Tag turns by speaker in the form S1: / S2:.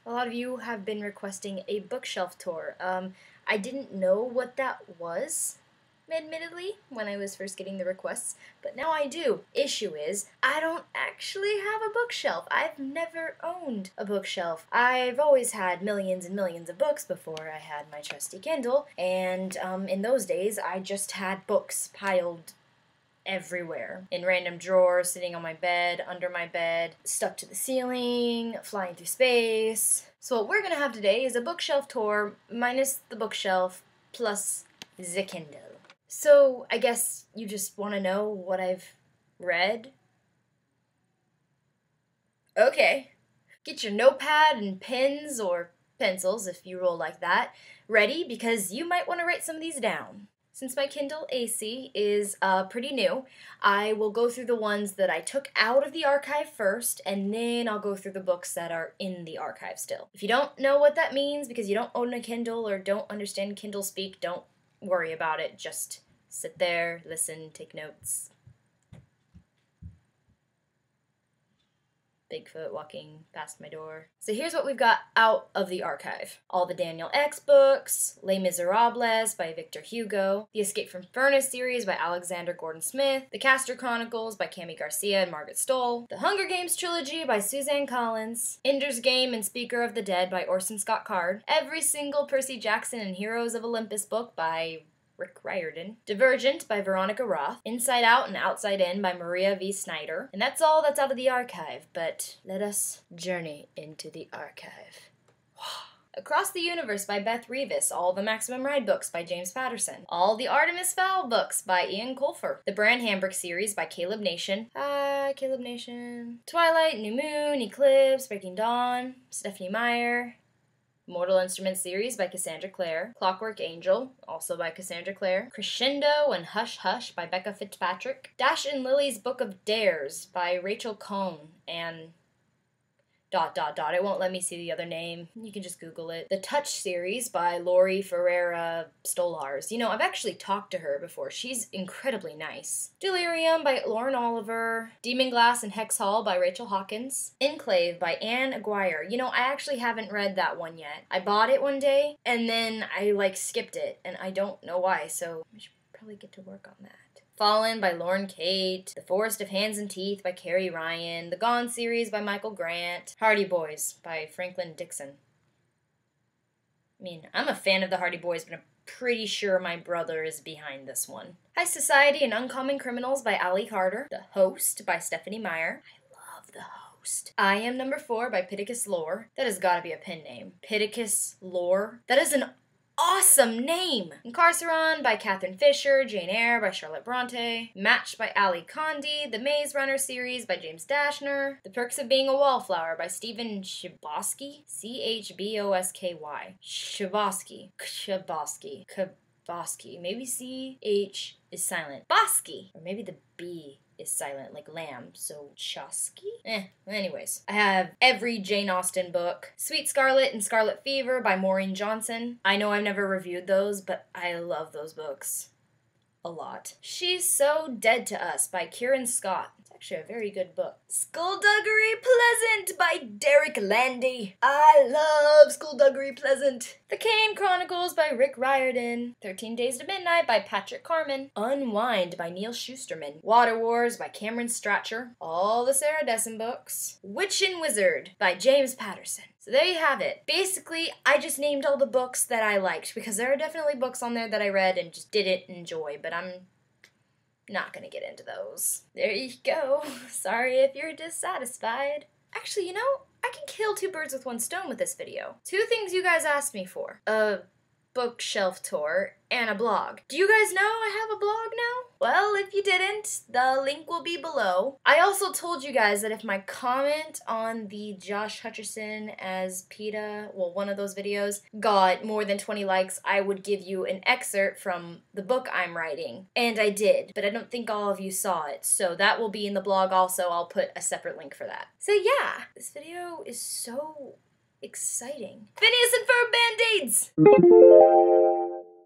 S1: A lot of you have been requesting a bookshelf tour. I didn't know what that was, admittedly, when I was first getting the requests, but now I do. Issue is, I don't actually have a bookshelf. I've never owned a bookshelf. I've always had millions and millions of books before I had my trusty Kindle, and in those days, I just had books piled everywhere. In random drawers, sitting on my bed, under my bed, stuck to the ceiling, flying through space. So what we're gonna have today is a bookshelf tour minus the bookshelf plus the Kindle. So I guess you just want to know what I've read? Okay. Get your notepad and pens or pencils, if you roll like that, ready because you might want to write some of these down. Since my Kindle AC is pretty new, I will go through the ones that I took out of the archive first, and then I'll go through the books that are in the archive still. If you don't know what that means because you don't own a Kindle or don't understand Kindle speak, don't worry about it. Just sit there, listen, take notes. Bigfoot walking past my door. So here's what we've got out of the archive. All the Daniel X books, Les Miserables by Victor Hugo, the Escape from Furnace series by Alexander Gordon Smith, the Castor Chronicles by Cami Garcia and Margaret Stoll, the Hunger Games trilogy by Suzanne Collins, Ender's Game and Speaker of the Dead by Orson Scott Card, every single Percy Jackson and Heroes of Olympus book by Rick Riordan, Divergent by Veronica Roth, Inside Out and Outside In by Maria V. Snyder. And that's all that's out of the archive, but let us journey into the archive. Across the Universe by Beth Revis, all the Maximum Ride books by James Patterson, all the Artemis Fowl books by Ian Colfer, the Bran Hambrick series by Caleb Nation, Caleb Nation, Twilight, New Moon, Eclipse, Breaking Dawn, Stephanie Meyer, Mortal Instruments series by Cassandra Clare, Clockwork Angel, also by Cassandra Clare, Crescendo and Hush Hush by Becca Fitzpatrick, Dash and Lily's Book of Dares by Rachel Cohn, and ... It won't let me see the other name. You can just Google it. The Touch series by Lori Ferreira Stolars. You know, I've actually talked to her before. She's incredibly nice. Delirium by Lauren Oliver. Demon Glass and Hex Hall by Rachel Hawkins. Enclave by Anne Aguirre. You know, I actually haven't read that one yet. I bought it one day, and then I, skipped it, and I don't know why, so I should probably get to work on that. Fallen by Lauren Kate, The Forest of Hands and Teeth by Carrie Ryan, The Gone series by Michael Grant, Hardy Boys by Franklin Dixon. I mean, I'm a fan of the Hardy Boys, but I'm pretty sure my brother is behind this one. High Society and Uncommon Criminals by Allie Carter, The Host by Stephanie Meyer. I love The Host. I Am Number 4 by Pittacus Lore. That has got to be a pen name. Pittacus Lore. That is an awesome name! Incarceron by Catherine Fisher, Jane Eyre by Charlotte Bronte, Matched by Ali Condi, The Maze Runner series by James Dashner, The Perks of Being a Wallflower by Stephen Chbosky, C-H-B-O-S-K-Y, Chbosky, maybe C-H is silent, Bosky, or maybe the B is silent, like lamb, so Chosky? Anyways. I have every Jane Austen book. Sweet Scarlet and Scarlet Fever by Maureen Johnson. I know I've never reviewed those, but I love those books a lot. She's So Dead to Us by Kieran Scott. It's actually a very good book. Skullduggery Pleasant by Derek Landy. I love Skullduggery Pleasant. The Kane Chronicles by Rick Riordan. 13 Days to Midnight by Patrick Carman. Unwind by Neil Schusterman. Water Wars by Cameron Stratcher. All the Sarah Dessen books. Witch and Wizard by James Patterson. So there you have it. Basically, I just named all the books that I liked because there are definitely books on there that I read and just didn't enjoy, but I'm not gonna get into those. There you go. Sorry if you're dissatisfied. Actually, you know, I can kill two birds with one stone with this video. Two things you guys asked me for. A bookshelf tour and a blog. Do you guys know I have a blog now? Well, if you didn't, the link will be below. I also told you guys that if my comment on the Josh Hutcherson as PETA, well, one of those videos, got more than 20 likes, I would give you an excerpt from the book I'm writing. And I did, but I don't think all of you saw it, so that will be in the blog also. I'll put a separate link for that. So yeah, this video is so exciting. Phineas and Ferb Band-Aids!